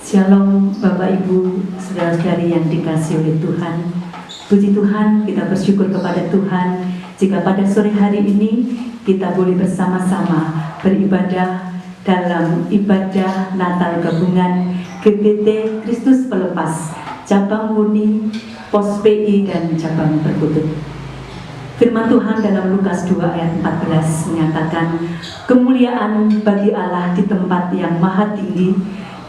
Shalom Bapak Ibu, saudara-saudari yang dikasihi oleh Tuhan. Puji Tuhan, kita bersyukur kepada Tuhan jika pada sore hari ini kita boleh bersama-sama beribadah dalam ibadah Natal gabungan GBT Kristus Pelepas, Cabang Murni, Pos PI dan Cabang Perkutut. Firman Tuhan dalam Lukas 2 ayat 14 menyatakan, kemuliaan bagi Allah di tempat yang maha tinggi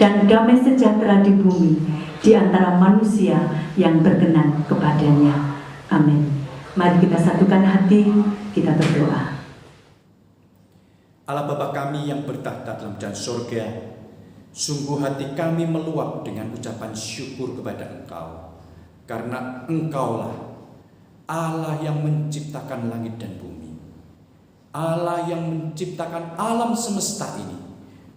dan damai sejahtera di bumi di antara manusia yang berkenan kepadanya. Amin. Mari kita satukan hati, kita berdoa. Allah Bapa kami yang bertahta dalam kerajaan surga, sungguh hati kami meluap dengan ucapan syukur kepada Engkau, karena Engkaulah Allah yang menciptakan langit dan bumi, Allah yang menciptakan alam semesta ini.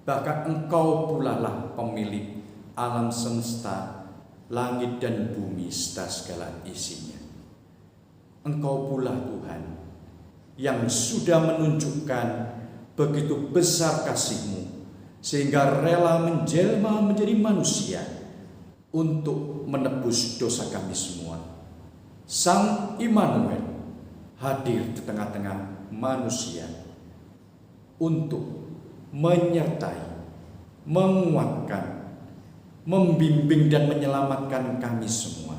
Bahkan Engkau pula lah pemilik alam semesta, langit dan bumi serta segala isinya. Engkau pula Tuhan yang sudah menunjukkan begitu besar kasih-Mu sehingga rela menjelma menjadi manusia untuk menebus dosa kami semua. Sang Immanuel hadir di tengah-tengah manusia untuk menyertai, menguatkan, membimbing dan menyelamatkan kami semua.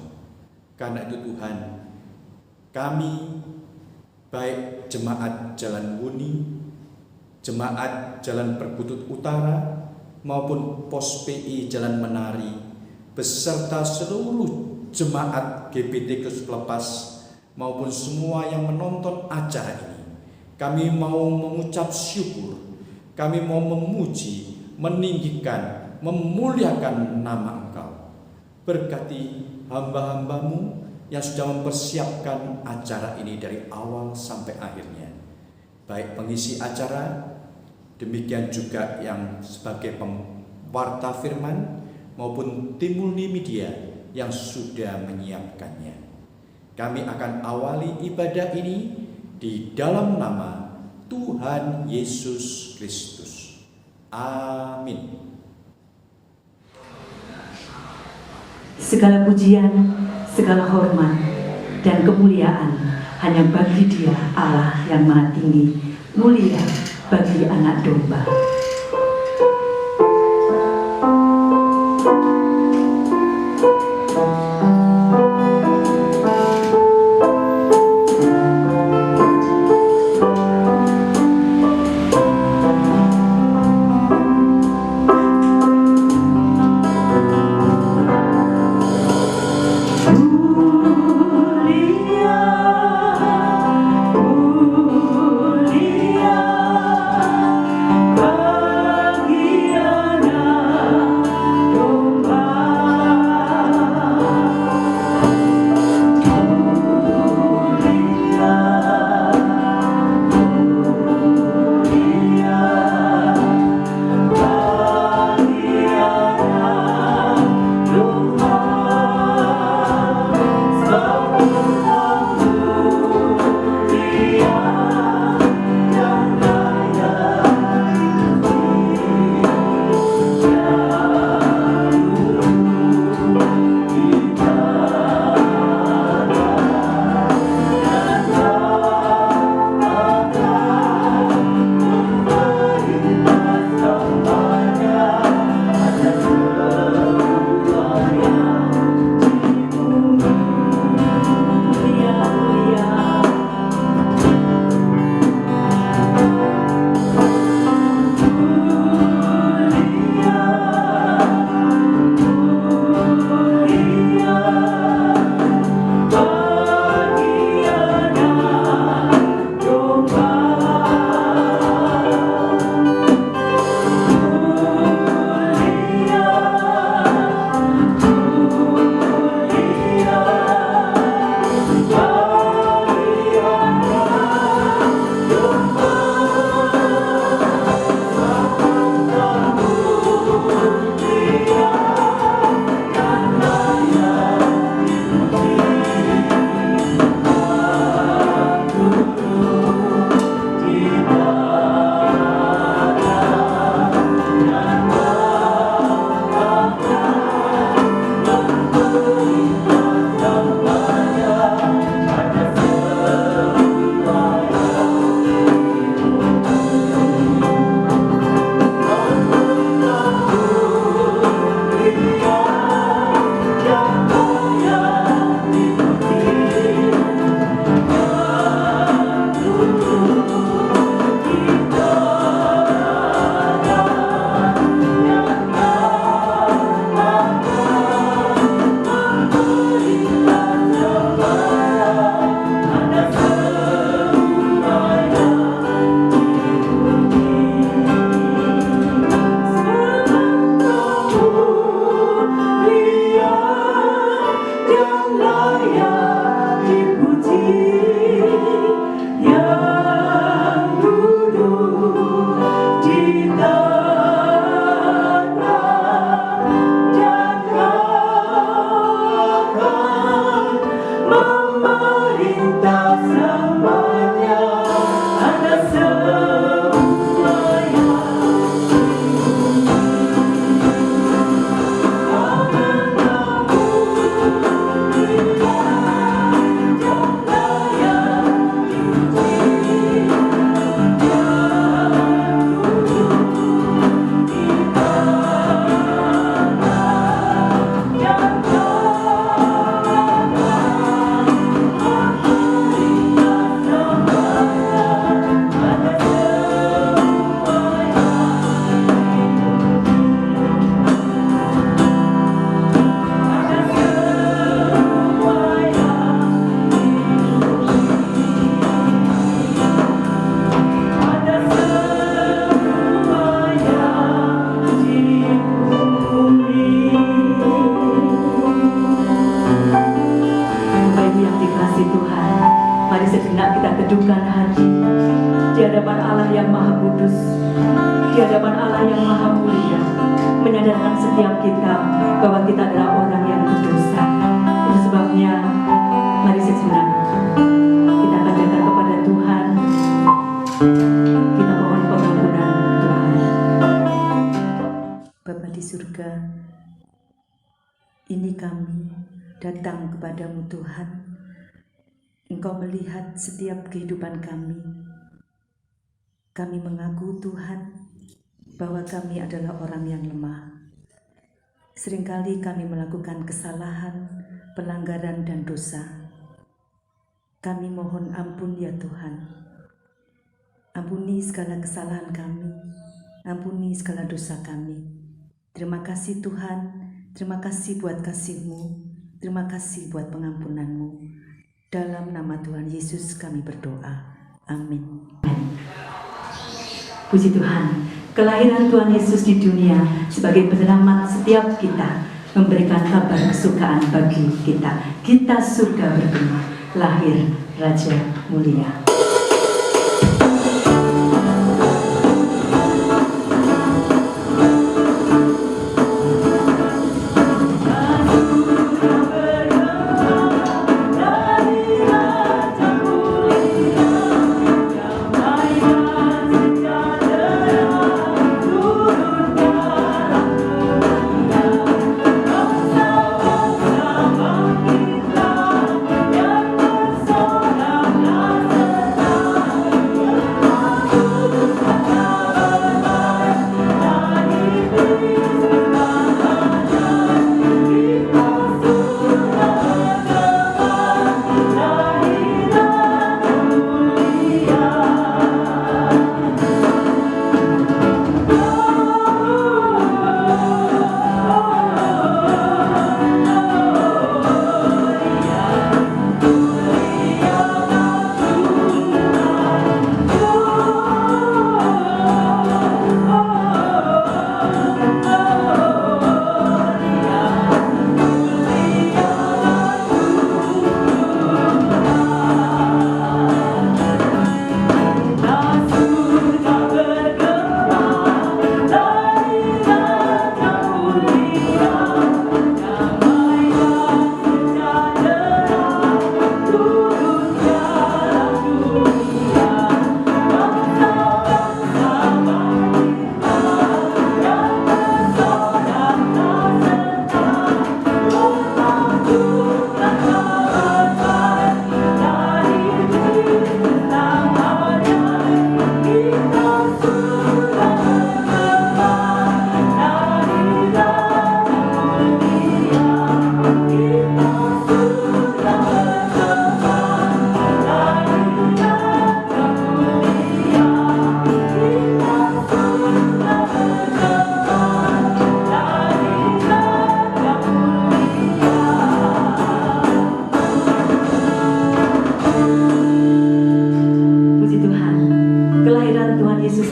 Karena itu Tuhan, kami baik jemaat Jalan Wuni, jemaat Jalan Perkutut Utara maupun Pos PI Jalan Menari beserta seluruh jemaat GBT Kristus Pelepas maupun semua yang menonton acara ini, kami mau mengucap syukur. Kami mau memuji, meninggikan, memuliakan nama Engkau. Berkati hamba-hamba-Mu yang sudah mempersiapkan acara ini dari awal sampai akhirnya. Baik pengisi acara, demikian juga yang sebagai pewarta firman maupun tim multimedia yang sudah menyiapkannya. Kami akan awali ibadah ini di dalam nama Tuhan Yesus Kristus. Amin. Segala pujian, segala hormat, dan kemuliaan hanya bagi Dia Allah yang Maha Tinggi, mulia bagi Anak Domba. Mulia hadapan Allah yang Maha Kudus, di hadapan Allah yang Maha Mulia, menyadarkan setiap kita bahwa kita adalah orang yang berdosa. Itu sebabnya mari sejenak kita katakan kepada Tuhan, kita mohon pengampunan Tuhan. Bapa di surga, ini kami datang kepadamu Tuhan. Engkau melihat setiap kehidupan kami. Kami mengaku Tuhan bahwa kami adalah orang yang lemah. Seringkali kami melakukan kesalahan, pelanggaran dan dosa. Kami mohon ampun ya Tuhan. Ampuni segala kesalahan kami, ampuni segala dosa kami. Terima kasih Tuhan, terima kasih buat kasih-Mu, terima kasih buat pengampunan-Mu. Dalam nama Tuhan Yesus kami berdoa. Amin. Puji Tuhan, kelahiran Tuhan Yesus di dunia sebagai penyelamat setiap kita, memberikan kabar kesukaan bagi kita. Kita surga bergema, lahir Raja Mulia.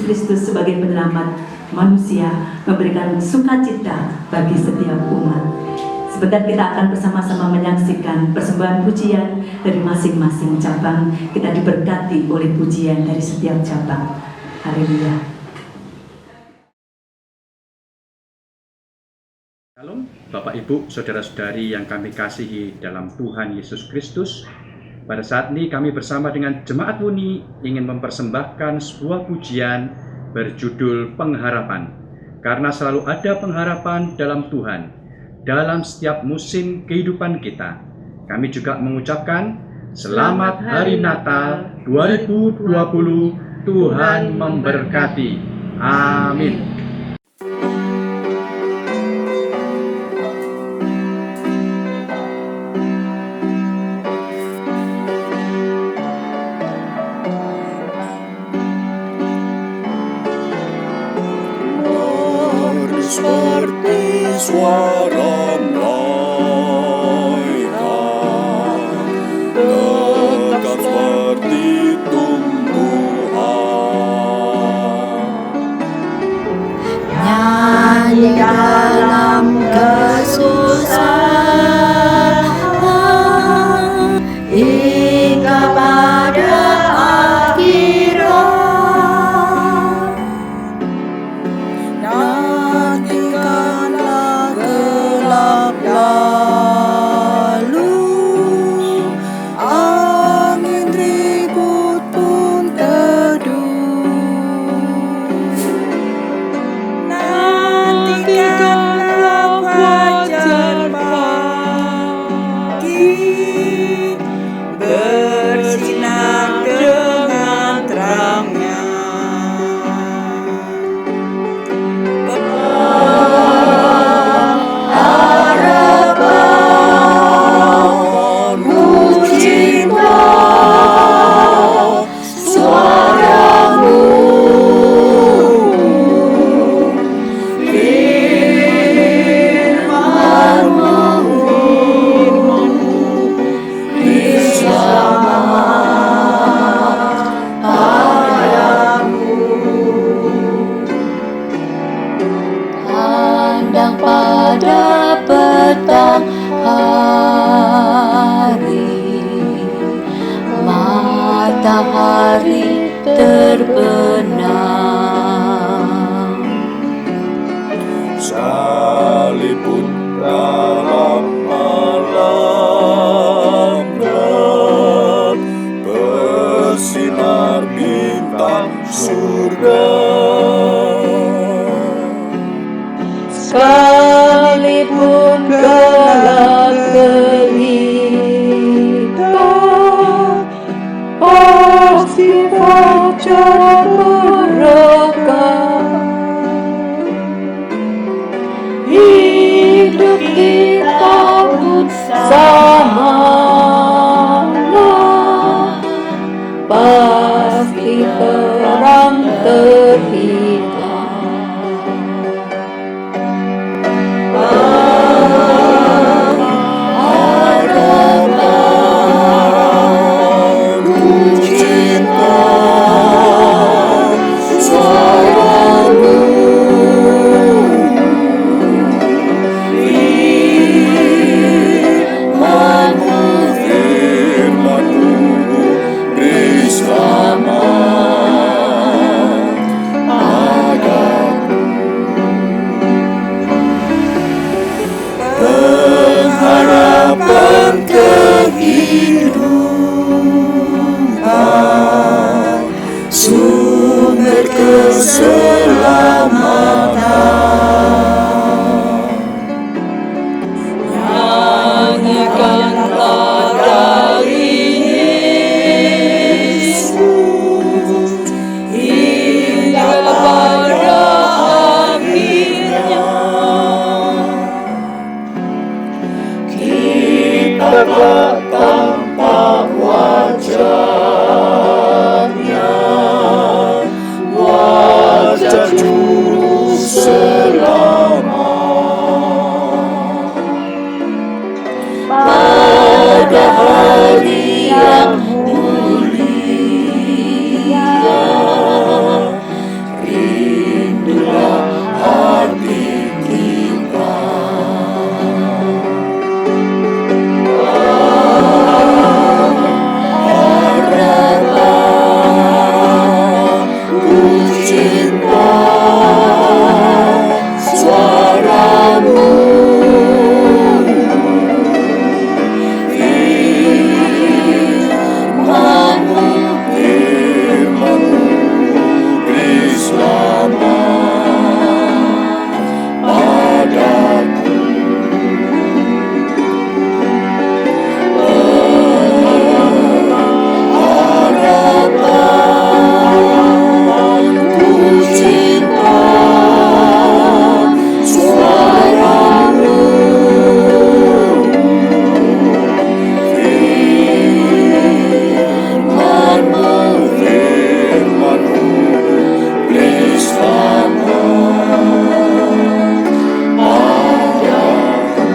Kristus sebagai penyelamat manusia memberikan sukacita bagi setiap umat. Sebentar kita akan bersama-sama menyaksikan persembahan pujian dari masing-masing cabang. Kita diberkati oleh pujian dari setiap cabang. Haleluya. Shalom, Bapak Ibu, Saudara-saudari yang kami kasihi dalam Tuhan Yesus Kristus. Pada saat ini kami bersama dengan Jemaat Wuni ingin mempersembahkan sebuah pujian berjudul Pengharapan. Karena selalu ada pengharapan dalam Tuhan, dalam setiap musim kehidupan kita. Kami juga mengucapkan Selamat Hari Natal 2020, Tuhan memberkati. Amin. Seperti suara malaikat, tegap seperti tumbuhan. Nyanyi dalam kesusahan hingga pada akhirat. keselamatan. Nyanyikanlah dari Yesus hingga pada akhirnya. Kita tak tampak wajahnya, wajah Juru Selamat. Pada hari yang mulia, rindulah hati kita. Harapan ku cinta suaramu, firman-Mu, firman-Mu beri selamat padaku. Harapan ku cinta suaramu, firman-Mu, firman-Mu beri selamat padaku.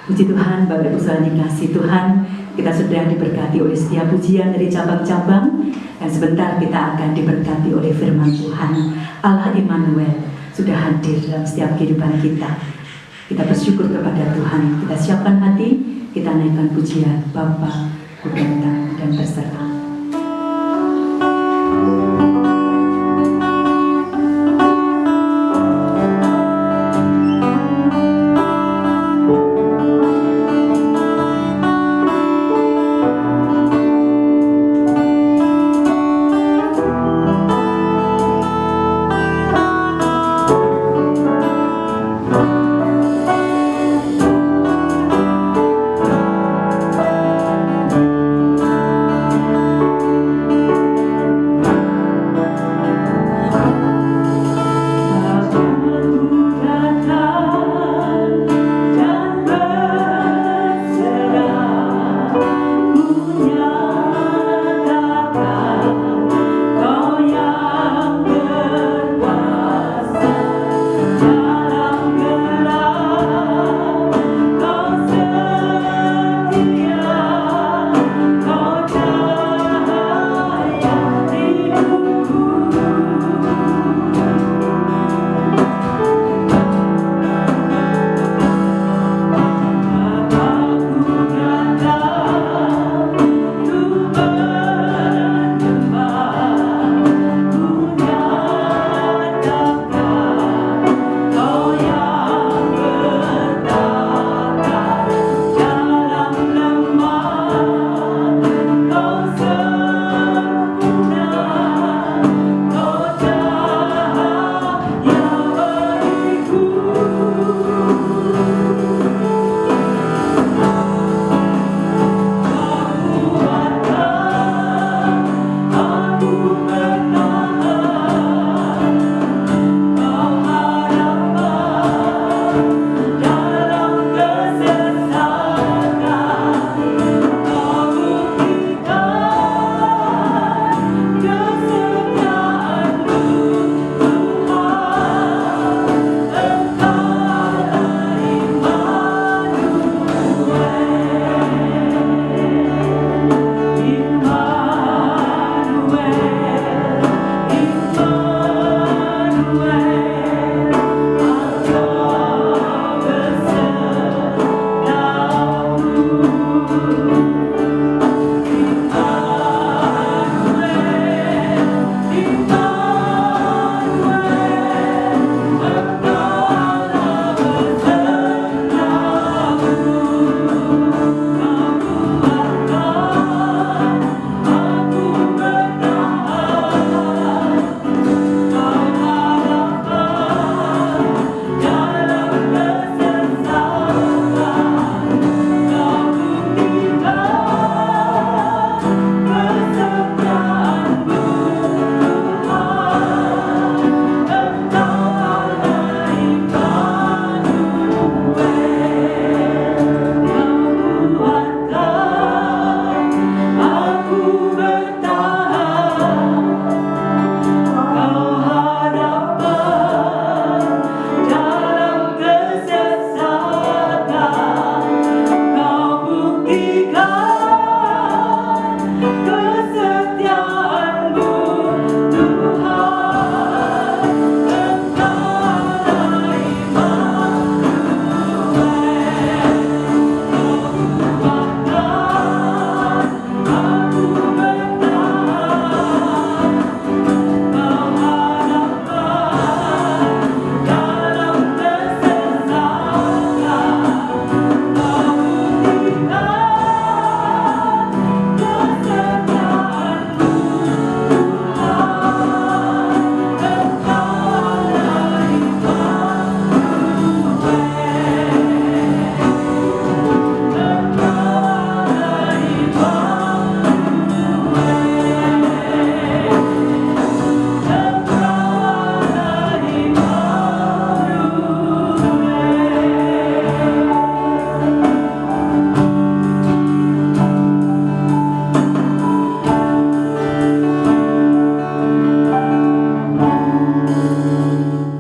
Puji Tuhan, Bapak Ibu saudara dikasih Tuhan, kita sudah diberkati oleh setiap pujian dari cabang-cabang, dan sebentar kita akan diberkati oleh firman Tuhan. Allah Immanuel sudah hadir dalam setiap kehidupan kita. Kita bersyukur kepada Tuhan, kita siapkan hati, kita naikkan pujian Bapa, Ku datang dan terserah.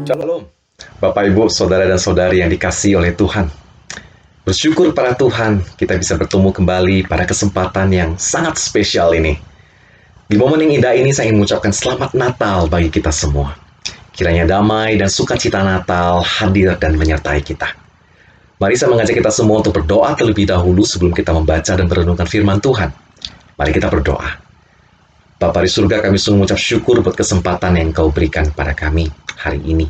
Shalom, Bapak Ibu, Saudara dan Saudari yang dikasihi oleh Tuhan. Bersyukur pada Tuhan kita bisa bertemu kembali pada kesempatan yang sangat spesial ini. Di momen yang indah ini saya ingin mengucapkan selamat Natal bagi kita semua. Kiranya damai dan sukacita Natal hadir dan menyertai kita. Mari saya mengajak kita semua untuk berdoa terlebih dahulu sebelum kita membaca dan merenungkan firman Tuhan. Mari kita berdoa. Bapa di surga, kami sungguh mengucap syukur buat kesempatan yang Kau berikan pada kami hari ini.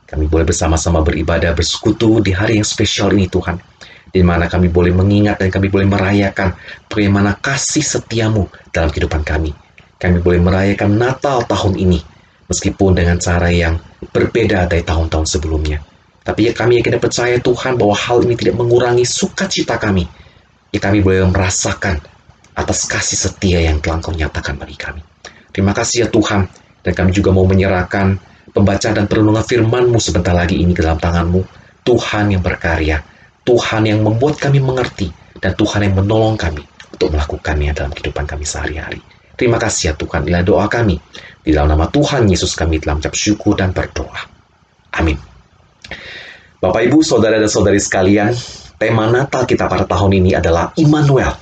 Kami boleh bersama-sama beribadah, bersekutu di hari yang spesial ini Tuhan. Di mana kami boleh mengingat dan kami boleh merayakan bagaimana kasih setiamu dalam kehidupan kami. Kami boleh merayakan Natal tahun ini, meskipun dengan cara yang berbeda dari tahun-tahun sebelumnya. Tapi kami yakin dan percaya Tuhan bahwa hal ini tidak mengurangi sukacita kami. Kami boleh merasakan atas kasih setia yang telah Kau nyatakan bagi kami. Terima kasih ya Tuhan, dan kami juga mau menyerahkan pembacaan dan perenungan firman-Mu sebentar lagi ini ke dalam tangan-Mu. Tuhan yang berkarya, Tuhan yang membuat kami mengerti, dan Tuhan yang menolong kami untuk melakukannya dalam kehidupan kami sehari-hari. Terima kasih ya Tuhan, inilah doa kami. Di dalam nama Tuhan Yesus kami telah mengucap syukur dan berdoa. Amin. Bapak, Ibu, Saudara dan Saudari sekalian, tema Natal kita pada tahun ini adalah Immanuel,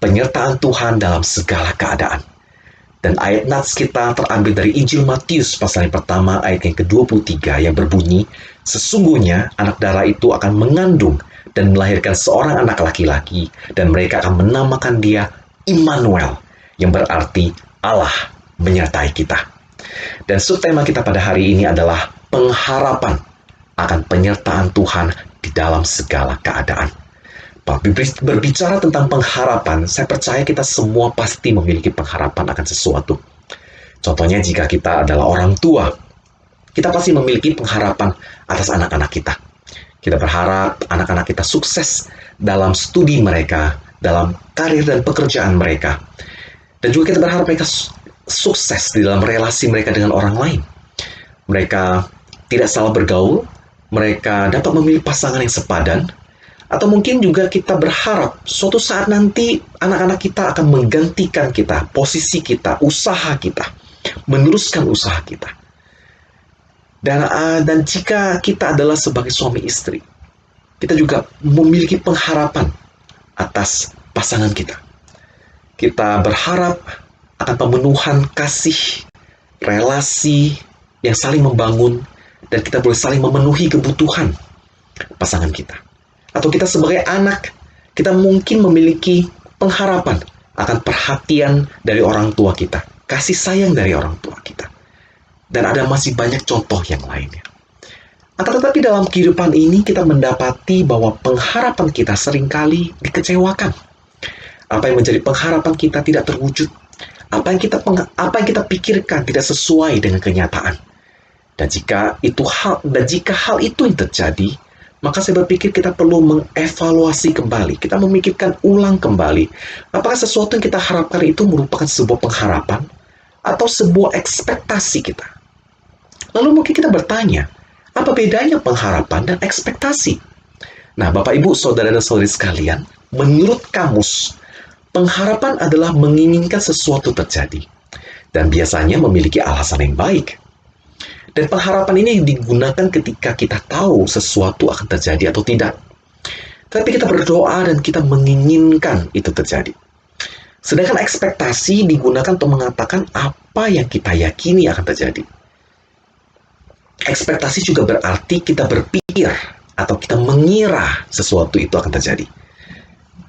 penyertaan Tuhan dalam segala keadaan. Dan ayat nats kita terambil dari Injil Matius pasal yang pertama ayat yang ke-23 yang berbunyi, sesungguhnya anak darah itu akan mengandung dan melahirkan seorang anak laki-laki, dan mereka akan menamakan dia Immanuel, yang berarti Allah menyertai kita. Dan subtema kita pada hari ini adalah pengharapan akan penyertaan Tuhan di dalam segala keadaan. Berbicara tentang pengharapan, saya percaya kita semua pasti memiliki pengharapan akan sesuatu. Contohnya jika kita adalah orang tua, kita pasti memiliki pengharapan atas anak-anak kita. Kita berharap anak-anak kita sukses dalam studi mereka, dalam karir dan pekerjaan mereka. Dan juga kita berharap mereka sukses di dalam relasi mereka dengan orang lain. Mereka tidak salah bergaul, mereka dapat memilih pasangan yang sepadan. Atau mungkin juga kita berharap suatu saat nanti anak-anak kita akan menggantikan kita, posisi kita, usaha kita, meneruskan usaha kita. Dan jika kita adalah sebagai suami istri, kita juga memiliki pengharapan atas pasangan kita. Kita berharap akan pemenuhan kasih, relasi yang saling membangun, dan kita boleh saling memenuhi kebutuhan pasangan kita. Atau kita sebagai anak, kita mungkin memiliki pengharapan akan perhatian dari orang tua kita, kasih sayang dari orang tua kita. Dan ada masih banyak contoh yang lainnya. Akan tetapi dalam kehidupan ini kita mendapati bahwa pengharapan kita seringkali dikecewakan. Apa yang menjadi pengharapan kita tidak terwujud. Apa yang kita pikirkan tidak sesuai dengan kenyataan. Dan jika hal itu yang terjadi, maka saya berpikir kita perlu mengevaluasi kembali. Kita memikirkan ulang kembali. Apakah sesuatu yang kita harapkan itu merupakan sebuah pengharapan atau sebuah ekspektasi kita? Lalu mungkin kita bertanya, apa bedanya pengharapan dan ekspektasi? Nah, Bapak, Ibu, Saudara dan Saudari sekalian, menurut kamus, pengharapan adalah menginginkan sesuatu terjadi. Dan biasanya memiliki alasan yang baik. Dan pengharapan ini digunakan ketika kita tahu sesuatu akan terjadi atau tidak. Tapi kita berdoa dan kita menginginkan itu terjadi. Sedangkan ekspektasi digunakan untuk mengatakan apa yang kita yakini akan terjadi. Ekspektasi juga berarti kita berpikir atau kita mengira sesuatu itu akan terjadi.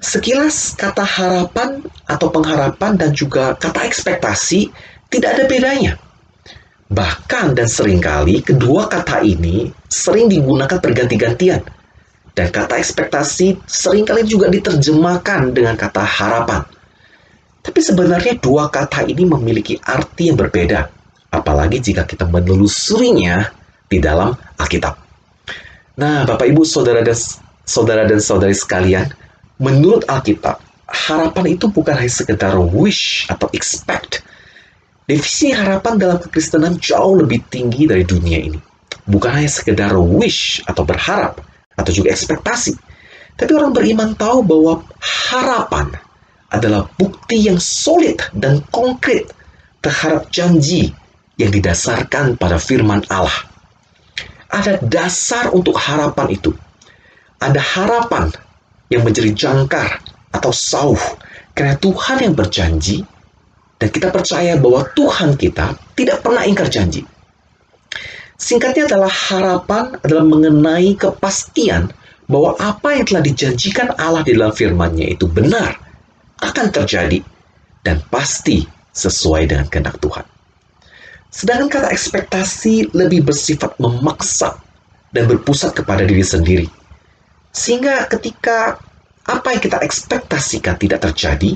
Sekilas kata harapan atau pengharapan dan juga kata ekspektasi tidak ada bedanya. Bahkan dan seringkali kedua kata ini sering digunakan berganti-gantian. Dan kata ekspektasi seringkali juga diterjemahkan dengan kata harapan. Tapi sebenarnya dua kata ini memiliki arti yang berbeda. Apalagi jika kita menelusurinya di dalam Alkitab. Nah, Bapak, Ibu, Saudara dan Saudari sekalian, menurut Alkitab, harapan itu bukan hanya sekedar wish atau expect. Definisi harapan dalam kekristenan jauh lebih tinggi dari dunia ini. Bukan hanya sekedar wish atau berharap, atau juga ekspektasi. Tapi orang beriman tahu bahwa harapan adalah bukti yang solid dan konkret terhadap janji yang didasarkan pada firman Allah. Ada dasar untuk harapan itu. ada harapan yang menjadi jangkar atau sauh, karena Tuhan yang berjanji, dan kita percaya bahwa Tuhan kita tidak pernah ingkar janji. Singkatnya adalah harapan adalah mengenai kepastian bahwa apa yang telah dijanjikan Allah di dalam firman-Nya itu benar, akan terjadi, dan pasti sesuai dengan kehendak Tuhan. Sedangkan kata ekspektasi lebih bersifat memaksa dan berpusat kepada diri sendiri. Sehingga ketika apa yang kita ekspektasikan tidak terjadi,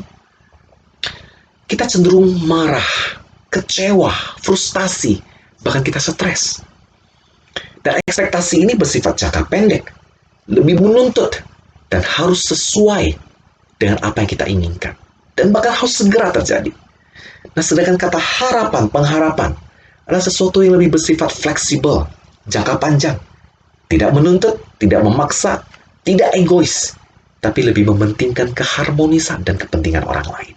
kita cenderung marah, kecewa, frustasi, bahkan kita stres. Dan ekspektasi ini bersifat jangka pendek, lebih menuntut, dan harus sesuai dengan apa yang kita inginkan. Dan bahkan harus segera terjadi. Nah, sedangkan kata harapan, pengharapan, adalah sesuatu yang lebih bersifat fleksibel, jangka panjang. Tidak menuntut, tidak memaksa, tidak egois, tapi lebih mementingkan keharmonisan dan kepentingan orang lain.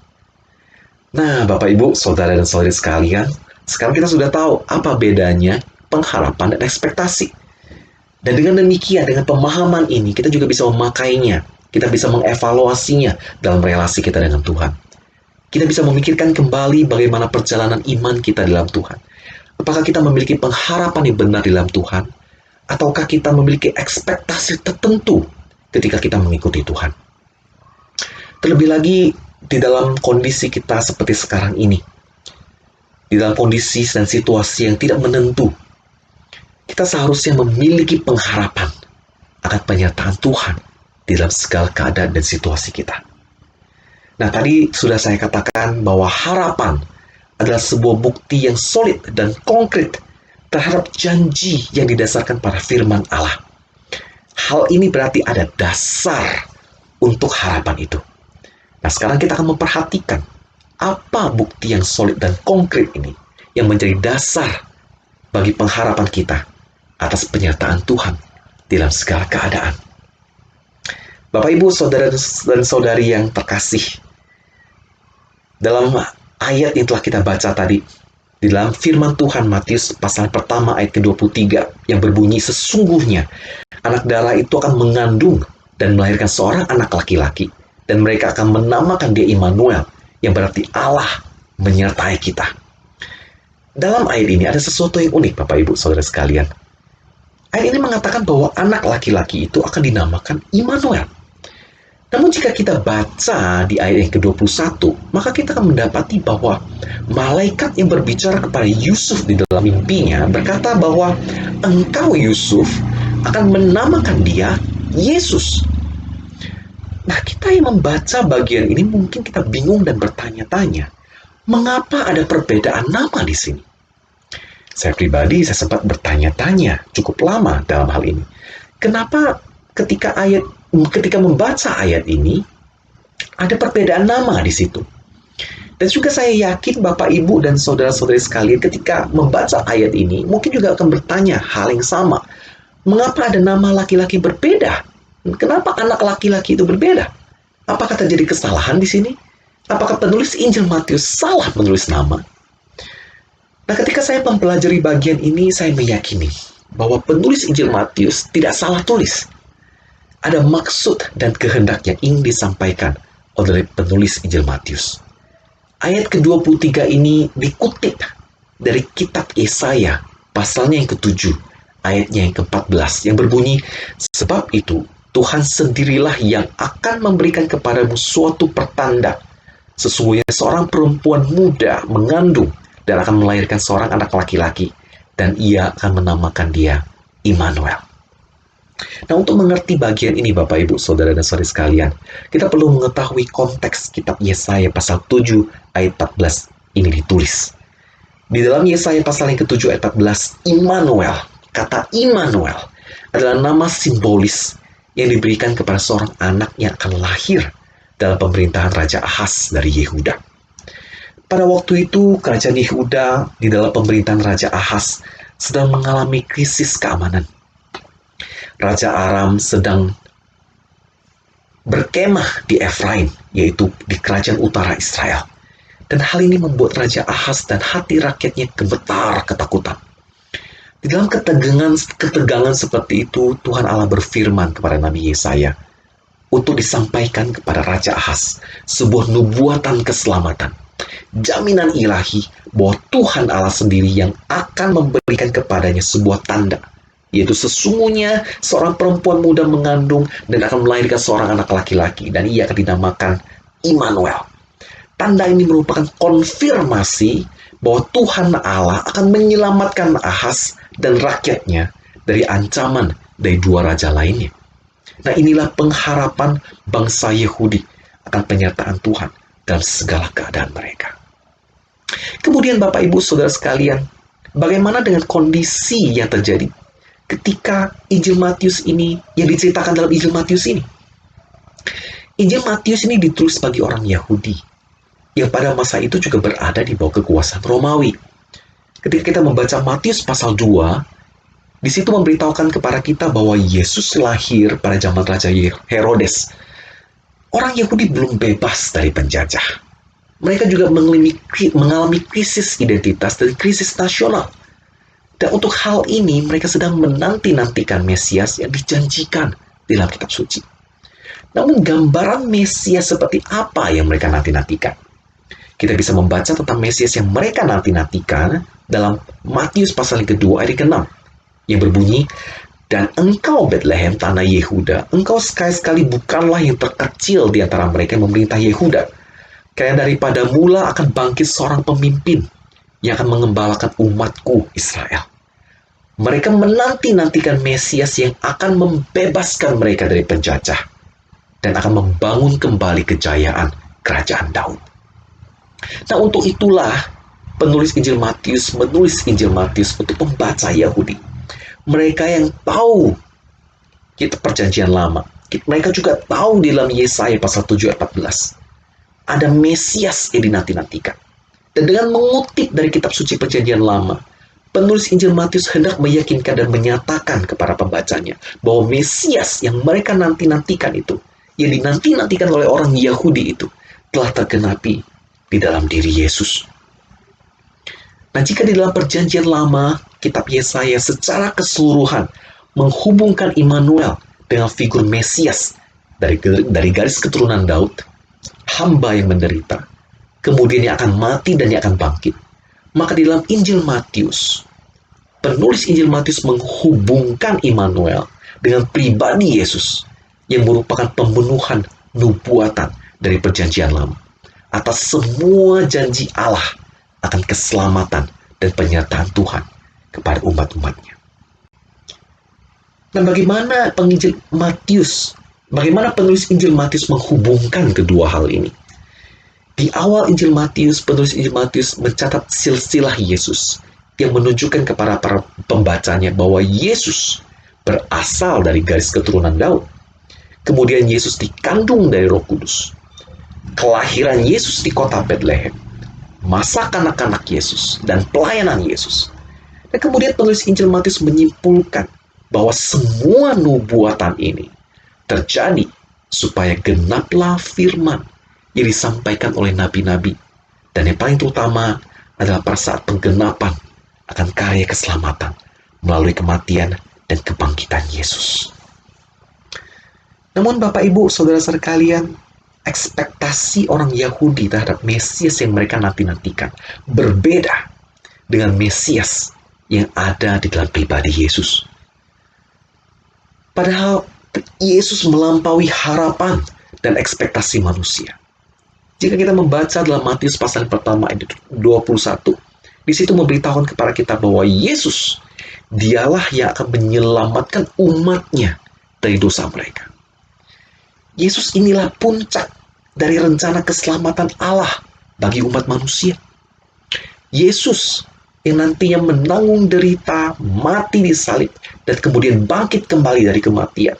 Nah, Bapak, Ibu, Saudara dan Saudari sekalian, sekarang kita sudah tahu apa bedanya pengharapan dan ekspektasi. Dan dengan demikian, dengan pemahaman ini, kita juga bisa memakainya. Kita bisa mengevaluasinya dalam relasi kita dengan Tuhan. Kita bisa memikirkan kembali bagaimana perjalanan iman kita dalam Tuhan. Apakah kita memiliki pengharapan yang benar di dalam Tuhan? Ataukah kita memiliki ekspektasi tertentu ketika kita mengikuti Tuhan? Terlebih lagi, di dalam kondisi kita seperti sekarang ini, di dalam kondisi dan situasi yang tidak menentu, kita seharusnya memiliki pengharapan akan penyertaan Tuhan di dalam segala keadaan dan situasi kita. Nah, tadi sudah saya katakan bahwa harapan adalah sebuah bukti yang solid dan konkret terhadap janji yang didasarkan pada firman Allah. Hal ini berarti ada dasar untuk harapan itu. Nah, sekarang kita akan memperhatikan apa bukti yang solid dan konkret ini yang menjadi dasar bagi pengharapan kita atas penyertaan Tuhan dalam segala keadaan. Bapak, Ibu, Saudara dan Saudari yang terkasih, dalam ayat yang telah kita baca tadi, di dalam firman Tuhan Matius pasal pertama ayat ke-23 yang berbunyi, sesungguhnya anak darah itu akan mengandung dan melahirkan seorang anak laki-laki, dan mereka akan menamakan dia Immanuel, yang berarti Allah menyertai kita. Dalam ayat ini ada sesuatu yang unik, Bapak, Ibu, Saudara sekalian. Ayat ini mengatakan bahwa anak laki-laki itu akan dinamakan Immanuel. Namun jika kita baca di ayat yang ke-21, maka kita akan mendapati bahwa malaikat yang berbicara kepada Yusuf di dalam mimpinya berkata bahwa engkau, Yusuf, akan menamakan dia Yesus. Nah, kita yang membaca bagian ini mungkin kita bingung dan bertanya-tanya, mengapa ada perbedaan nama di sini? Saya pribadi, saya sempat bertanya-tanya cukup lama dalam hal ini. Kenapa ketika membaca ayat ini, ada perbedaan nama di situ. Dan juga saya yakin Bapak, Ibu, dan Saudara-saudari sekalian ketika membaca ayat ini, mungkin juga akan bertanya hal yang sama. Mengapa ada nama laki-laki berbeda? Kenapa anak laki-laki itu berbeda? Apakah terjadi kesalahan di sini? Apakah penulis Injil Matius salah menulis nama? Nah, ketika saya mempelajari bagian ini, saya meyakini bahwa penulis Injil Matius tidak salah tulis. Ada maksud dan kehendak yang ingin disampaikan oleh penulis Injil Matius. Ayat ke-23 ini dikutip dari kitab Yesaya, pasalnya yang ke-7, ayatnya yang ke-14, yang berbunyi, sebab itu Tuhan sendirilah yang akan memberikan kepadamu suatu pertanda. Sesungguhnya seorang perempuan muda mengandung dan akan melahirkan seorang anak laki-laki, dan ia akan menamakan dia Immanuel. Nah, untuk mengerti bagian ini, Bapak, Ibu, Saudara dan Saudari sekalian, kita perlu mengetahui konteks kitab Yesaya pasal 7 ayat 14 ini ditulis. Di dalam Yesaya pasal yang ke-7 ayat 14, Immanuel, kata Immanuel adalah nama simbolis yang diberikan kepada seorang anak yang akan lahir dalam pemerintahan Raja Ahaz dari Yehuda. Pada waktu itu, kerajaan Yehuda di dalam pemerintahan Raja Ahaz sedang mengalami krisis keamanan. Raja Aram sedang berkemah di Efraim, yaitu di kerajaan utara Israel. Dan hal ini membuat Raja Ahaz dan hati rakyatnya gemetar ketakutan. Di dalam ketegangan seperti itu, Tuhan Allah berfirman kepada Nabi Yesaya untuk disampaikan kepada Raja Ahaz sebuah nubuatan keselamatan. Jaminan ilahi bahwa Tuhan Allah sendiri yang akan memberikan kepadanya sebuah tanda, yaitu sesungguhnya seorang perempuan muda mengandung dan akan melahirkan seorang anak laki-laki, dan ia akan dinamakan Immanuel. Tanda ini merupakan konfirmasi bahwa Tuhan Allah akan menyelamatkan Ahaz dan rakyatnya dari ancaman dari dua raja lainnya. Nah, inilah pengharapan bangsa Yahudi akan penyertaan Tuhan dalam segala keadaan mereka. Kemudian Bapak Ibu Saudara sekalian, bagaimana dengan kondisi yang terjadi ketika Injil Matius ini, yang diceritakan dalam Injil Matius ini? Injil Matius ini ditulis bagi orang Yahudi yang pada masa itu juga berada di bawah kekuasaan Romawi. Ketika kita membaca Matius pasal 2, di situ memberitahukan kepada kita bahwa Yesus lahir pada zaman Raja Herodes. Orang Yahudi belum bebas dari penjajah. Mereka juga mengalami krisis identitas dan krisis nasional. Dan untuk hal ini, mereka sedang menanti-nantikan Mesias yang dijanjikan di dalam kitab suci. Namun gambaran Mesias seperti apa yang mereka nanti-nantikan? Kita bisa membaca tentang Mesias yang mereka nanti-nantikan dalam Matius pasal yang kedua ayat ke-6 yang berbunyi, "Dan engkau Bethlehem tanah Yehuda, engkau sekali-sekali bukanlah yang terkecil di antara mereka yang memerintah Yehuda. Karena daripada mula akan bangkit seorang pemimpin yang akan mengembalakan umatku Israel." Mereka menanti-nantikan Mesias yang akan membebaskan mereka dari penjajah dan akan membangun kembali kejayaan kerajaan Daud. Nah, untuk itulah penulis Injil Matius menulis Injil Matius untuk pembaca Yahudi. Mereka yang tahu kitab Perjanjian Lama. Mereka juga tahu di dalam Yesaya pasal 7 ayat 14. Ada Mesias yang dinanti-nantikan. Dan dengan mengutip dari kitab suci Perjanjian Lama, penulis Injil Matius hendak meyakinkan dan menyatakan kepada pembacanya bahwa Mesias yang mereka nanti-nantikan itu, yang dinanti-nantikan oleh orang Yahudi itu, telah tergenapi di dalam diri Yesus. Nah, jika di dalam Perjanjian Lama, kitab Yesaya secara keseluruhan menghubungkan Immanuel dengan figur Mesias dari garis keturunan Daud, hamba yang menderita, kemudian yang akan mati dan yang akan bangkit, maka di dalam Injil Matius, penulis Injil Matius menghubungkan Immanuel dengan pribadi Yesus yang merupakan pemenuhan nubuatan dari Perjanjian Lama atas semua janji Allah akan keselamatan dan penyertaan Tuhan kepada umat-umatnya. Nah, bagaimana penulis Injil Matius menghubungkan kedua hal ini? Di awal Injil Matius, penulis Injil Matius mencatat silsilah Yesus yang menunjukkan kepada para pembacanya bahwa Yesus berasal dari garis keturunan Daud. Kemudian Yesus dikandung dari Roh Kudus. Kelahiran Yesus di kota Bethlehem, masa kanak-kanak Yesus, dan pelayanan Yesus. Dan kemudian penulis Injil Matius menyimpulkan bahwa semua nubuatan ini terjadi supaya genaplah firman yang disampaikan oleh nabi-nabi. Dan yang paling terutama adalah pada saat penggenapan akan karya keselamatan melalui kematian dan kebangkitan Yesus. Namun Bapak Ibu Saudara sekalian, ekspektasi orang Yahudi terhadap Mesias yang mereka nanti-nantikan berbeda dengan Mesias yang ada di dalam pribadi Yesus. Padahal Yesus melampaui harapan dan ekspektasi manusia. Jika kita membaca dalam Matius pasal pertama ayat 21, di situ memberitahukan kepada kita bahwa Yesus, dialah yang akan menyelamatkan umatnya dari dosa mereka. Yesus inilah puncak dari rencana keselamatan Allah bagi umat manusia. Yesus yang nantinya menanggung derita, mati di salib, dan kemudian bangkit kembali dari kematian.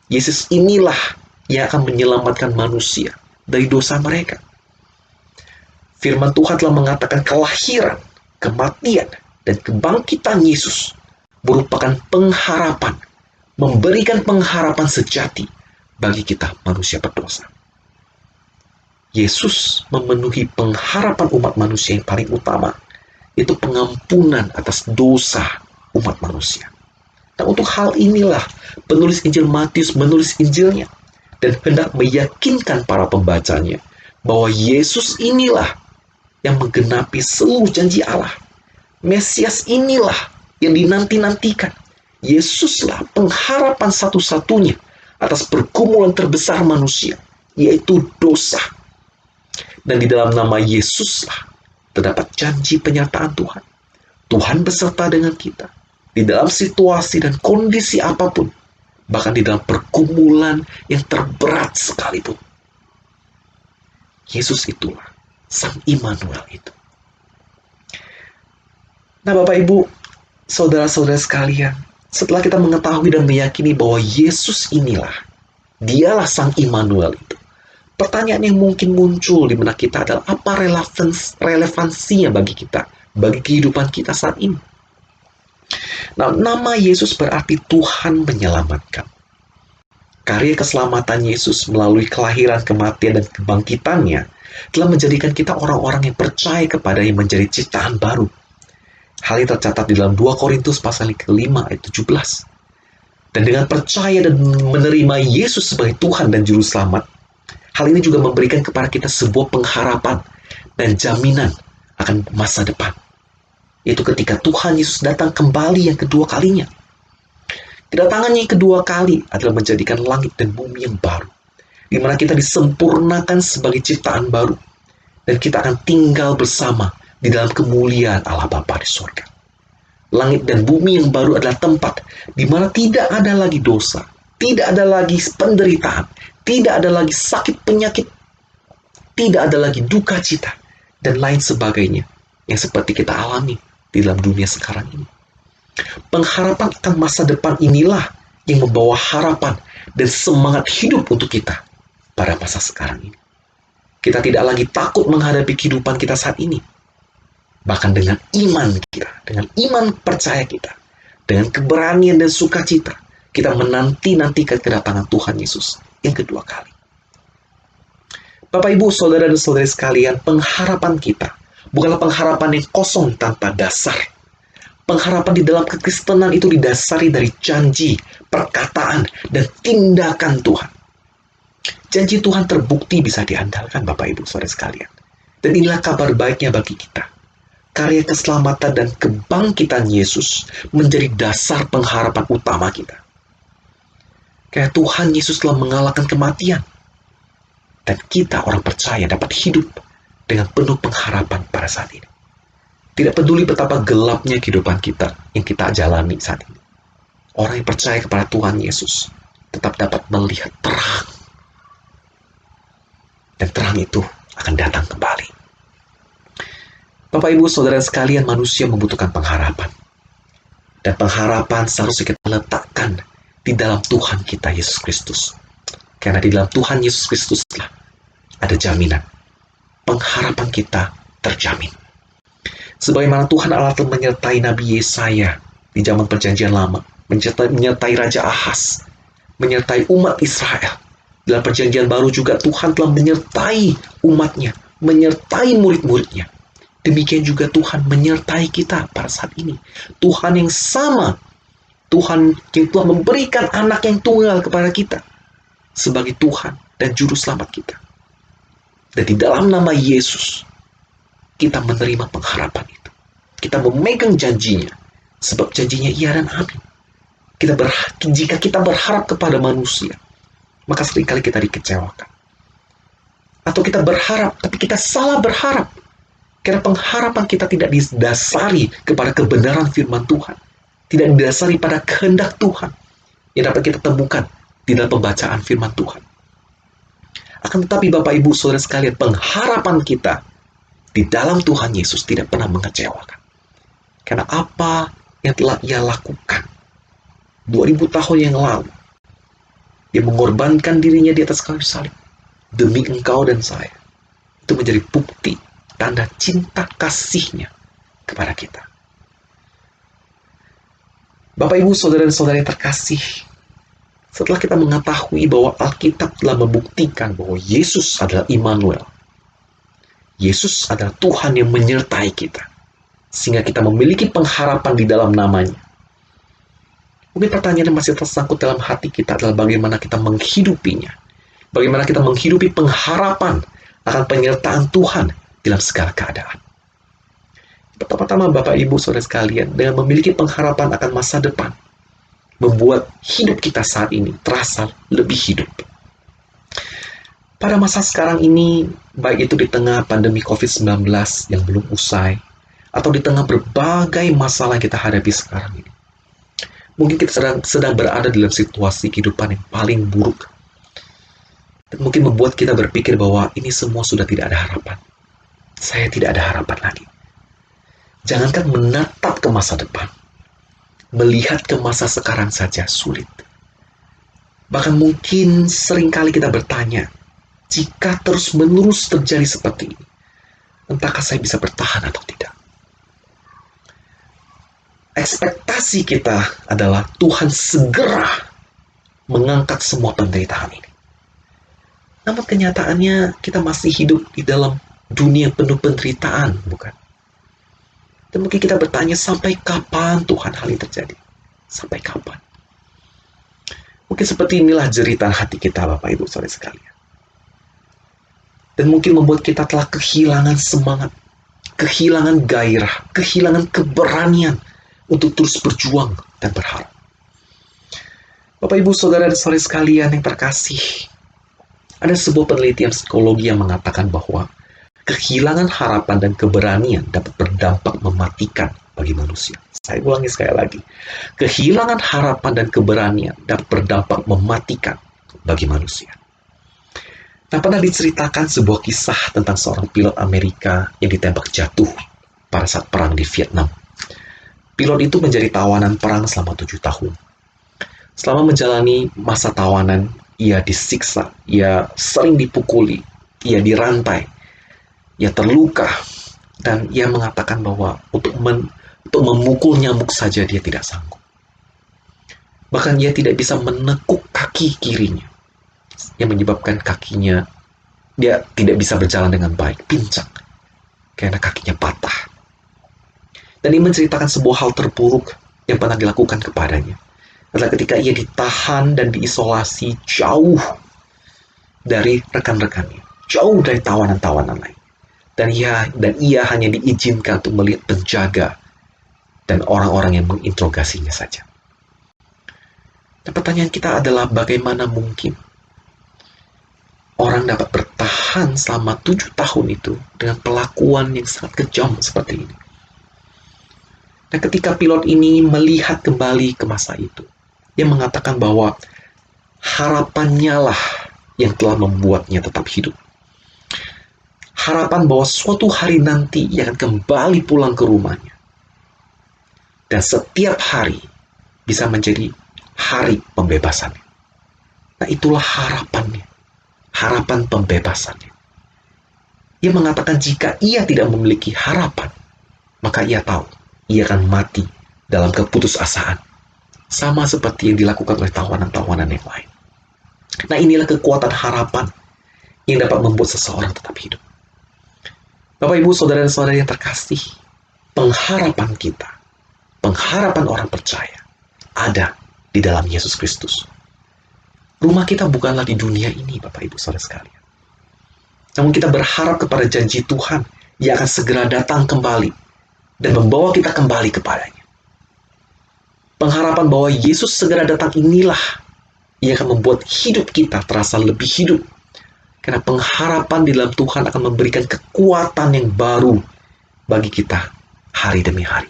Yesus inilah yang akan menyelamatkan manusia dari dosa mereka. Firman Tuhan telah mengatakan kelahiran, kematian, dan kebangkitan Yesus merupakan pengharapan, memberikan pengharapan sejati bagi kita manusia berdosa. Yesus memenuhi pengharapan umat manusia yang paling utama, itu pengampunan atas dosa umat manusia. Nah, untuk hal inilah penulis Injil Matius menulis Injilnya dan hendak meyakinkan para pembacanya bahwa Yesus inilah yang menggenapi seluruh janji Allah. Mesias inilah yang dinanti-nantikan. Yesuslah pengharapan satu-satunya atas pergumulan terbesar manusia, yaitu dosa. Dan di dalam nama Yesuslah terdapat janji penyertaan Tuhan. Tuhan beserta dengan kita di dalam situasi dan kondisi apapun, bahkan di dalam pergumulan yang terberat sekalipun. Yesus itulah Sang Immanuel itu. Nah, Bapak Ibu, saudara-saudara sekalian, setelah kita mengetahui dan meyakini bahwa Yesus inilah, dialah Sang Immanuel itu, pertanyaan yang mungkin muncul di benak kita adalah apa relevansinya bagi kita, bagi kehidupan kita saat ini. Nah, nama Yesus berarti Tuhan menyelamatkan. Karya keselamatan Yesus melalui kelahiran, kematian, dan kebangkitannya telah menjadikan kita orang-orang yang percaya kepada-Nya menjadi ciptaan baru. Hal ini tercatat di dalam 2 Korintus pasal ke-5 ayat 17. Dan dengan percaya dan menerima Yesus sebagai Tuhan dan Juru Selamat, hal ini juga memberikan kepada kita sebuah pengharapan dan jaminan akan masa depan. Itu ketika Tuhan Yesus datang kembali yang kedua kalinya. Kedatangannya yang kedua kali adalah menjadikan langit dan bumi yang baru, di mana kita disempurnakan sebagai ciptaan baru, dan kita akan tinggal bersama di dalam kemuliaan Allah Bapa di surga. Langit dan bumi yang baru adalah tempat di mana tidak ada lagi dosa, tidak ada lagi penderitaan, tidak ada lagi sakit penyakit, tidak ada lagi duka cita, dan lain sebagainya yang seperti kita alami di dalam dunia sekarang ini. Pengharapan akan masa depan inilah yang membawa harapan dan semangat hidup untuk kita pada masa sekarang ini. Kita tidak lagi takut menghadapi kehidupan kita saat ini. Bahkan dengan iman kita, dengan iman percaya kita, dengan keberanian dan sukacita, kita menanti-nantikan kedatangan Tuhan Yesus yang kedua kali. Bapak, Ibu, saudara dan saudari sekalian, pengharapan kita bukanlah pengharapan yang kosong tanpa dasar. Pengharapan di dalam kekristenan itu didasari dari janji, perkataan, dan tindakan Tuhan. Janji Tuhan terbukti bisa diandalkan, Bapak, Ibu, saudara sekalian. Dan inilah kabar baiknya bagi kita. Karya keselamatan dan kebangkitan Yesus menjadi dasar pengharapan utama kita. Karena Tuhan Yesus telah mengalahkan kematian. Dan kita orang percaya dapat hidup dengan penuh pengharapan pada saat ini. Tidak peduli betapa gelapnya kehidupan kita yang kita jalani saat ini. Orang yang percaya kepada Tuhan Yesus tetap dapat melihat terang. Dan terang itu akan datang kembali. Bapak, Ibu, saudara sekalian, manusia membutuhkan pengharapan. Dan pengharapan seharusnya kita letakkan di dalam Tuhan kita Yesus Kristus. Karena di dalam Tuhan Yesus Kristuslah ada jaminan. Pengharapan kita terjamin. Sebagaimana Tuhan Allah telah menyertai Nabi Yesaya di zaman Perjanjian Lama, menyertai Raja Ahaz, menyertai umat Israel. Dalam Perjanjian Baru juga Tuhan telah menyertai umatnya, menyertai murid-muridnya. Demikian juga Tuhan menyertai kita pada saat ini. Tuhan yang sama, Tuhan yang telah memberikan anak yang tunggal kepada kita sebagai Tuhan dan Juru Selamat kita. Dan di dalam nama Yesus, kita menerima pengharapan itu. Kita memegang janjinya, sebab janjinya iya dan amin. Jika kita berharap kepada manusia, maka seringkali kita dikecewakan. Atau kita berharap, tapi kita salah berharap. Karena pengharapan kita tidak didasari kepada kebenaran firman Tuhan. Tidak didasari pada kehendak Tuhan yang dapat kita temukan di dalam pembacaan firman Tuhan. Akan tetapi Bapak, Ibu, saudara sekalian, pengharapan kita di dalam Tuhan Yesus tidak pernah mengecewakan. Karena apa yang telah Ia lakukan 2000 tahun yang lalu, Dia mengorbankan dirinya di atas kayu salib demi engkau dan saya. Itu menjadi bukti, tanda cinta kasih-Nya kepada kita. Bapak, Ibu, saudara dan saudara yang terkasih, setelah kita mengetahui bahwa Alkitab telah membuktikan bahwa Yesus adalah Immanuel, Yesus adalah Tuhan yang menyertai kita, sehingga kita memiliki pengharapan di dalam namanya. Mungkin pertanyaan yang masih tersangkut dalam hati kita adalah bagaimana kita menghidupinya. Bagaimana kita menghidupi pengharapan akan penyertaan Tuhan dalam segala keadaan. Pertama-tama Bapak Ibu Saudara sekalian, dengan memiliki pengharapan akan masa depan, membuat hidup kita saat ini terasa lebih hidup. Pada masa sekarang ini, baik itu di tengah pandemi COVID-19 yang belum usai, atau di tengah berbagai masalah yang kita hadapi sekarang ini, mungkin kita sedang berada dalam situasi kehidupan yang paling buruk. Dan mungkin membuat kita berpikir bahwa ini semua sudah tidak ada harapan. Saya tidak ada harapan lagi. Jangankan menatap ke masa depan, melihat ke masa sekarang saja sulit. Bahkan mungkin seringkali kita bertanya, jika terus-menerus terjadi seperti ini, entahkah saya bisa bertahan atau tidak? Ekspektasi kita adalah Tuhan segera mengangkat semua penderitaan ini. Namun kenyataannya kita masih hidup di dalam dunia penuh penderitaan, bukan? Dan mungkin kita bertanya, sampai kapan Tuhan hal ini terjadi? Sampai kapan? Mungkin seperti inilah jeritan hati kita, Bapak Ibu Saudara sekalian. Dan mungkin membuat kita telah kehilangan semangat, kehilangan gairah, kehilangan keberanian untuk terus berjuang dan berharap. Bapak Ibu Saudara dan Saudari sekalian yang terkasih, ada sebuah penelitian psikologi yang mengatakan bahwa kehilangan harapan dan keberanian dapat berdampak mematikan bagi manusia. Saya ulangi sekali lagi. Kehilangan harapan dan keberanian dapat berdampak mematikan bagi manusia. Nah, pernah diceritakan sebuah kisah tentang seorang pilot Amerika yang ditembak jatuh pada saat perang di Vietnam. Pilot itu menjadi tawanan perang selama 7 tahun. Selama menjalani masa tawanan, ia disiksa, ia sering dipukuli, ia dirantai, ia terluka, dan ia mengatakan bahwa untuk memukul nyamuk saja dia tidak sanggup. Bahkan ia tidak bisa menekuk kaki kirinya, yang menyebabkan kakinya dia tidak bisa berjalan dengan baik, pincang, karena kakinya patah. Dan ia menceritakan sebuah hal terburuk yang pernah dilakukan kepadanya adalah ketika ia ditahan dan diisolasi jauh dari rekan-rekannya, jauh dari tawanan-tawanan lain. Dan ia hanya diizinkan untuk melihat penjaga dan orang-orang yang menginterogasinya saja. Dan pertanyaan kita adalah bagaimana mungkin orang dapat bertahan selama 7 tahun itu dengan perlakuan yang sangat kejam seperti ini. Dan ketika pilot ini melihat kembali ke masa itu, dia mengatakan bahwa harapannya lah yang telah membuatnya tetap hidup. Harapan bahwa suatu hari nanti ia akan kembali pulang ke rumahnya. Dan setiap hari bisa menjadi hari pembebasannya. Nah, itulah harapannya. Harapan pembebasannya. Ia mengatakan jika ia tidak memiliki harapan, maka ia tahu ia akan mati dalam keputusasaan. Sama seperti yang dilakukan oleh tawanan-tawanan yang lain. Nah, inilah kekuatan harapan yang dapat membuat seseorang tetap hidup. Bapak, Ibu, Saudara dan Saudari yang terkasih, pengharapan kita, pengharapan orang percaya, ada di dalam Yesus Kristus. Rumah kita bukanlah di dunia ini, Bapak, Ibu, Saudara sekalian. Namun kita berharap kepada janji Tuhan yang akan segera datang kembali dan membawa kita kembali kepadanya. Pengharapan bahwa Yesus segera datang inilah yang akan membuat hidup kita terasa lebih hidup. Karena pengharapan di dalam Tuhan akan memberikan kekuatan yang baru bagi kita hari demi hari.